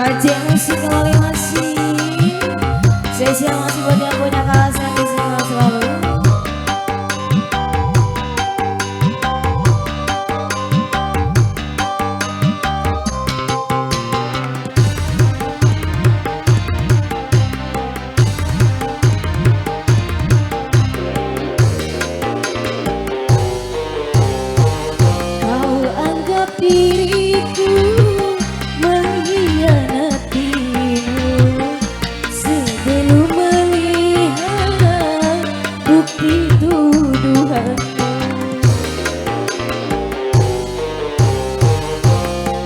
Kajian musik kembali masih spesial masih buat yang punya kawasan di sini selalu. Kau anggap diriku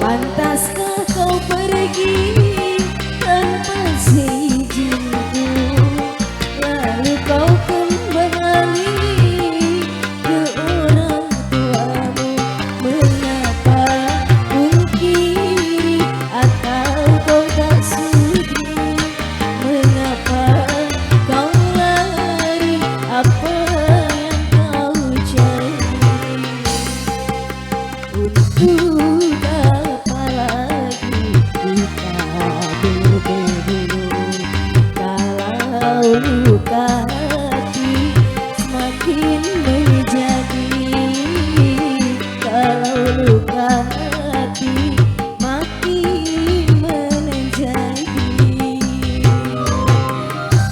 pantaskah kau pergi tanpa seizinku, lalu kau kembali ke orang tuamu? Mengapa pungkiri atau kau tak sudi? Mengapa kau lari? Apa yang kau cari? Untuk apa lagi kita bertemu kalau luka hati semakin menjadi, kalau luka hati makin menjadi.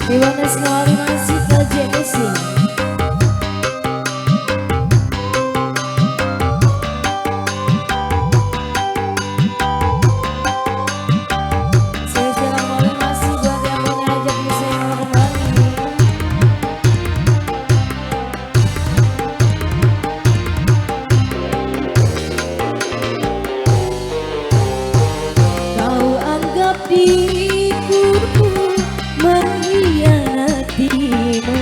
Gimana sekali masih kajian musik. Diriku mengkhianatimu,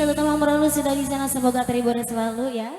terutama Merulu sudah di sana, semoga terhibur selalu ya.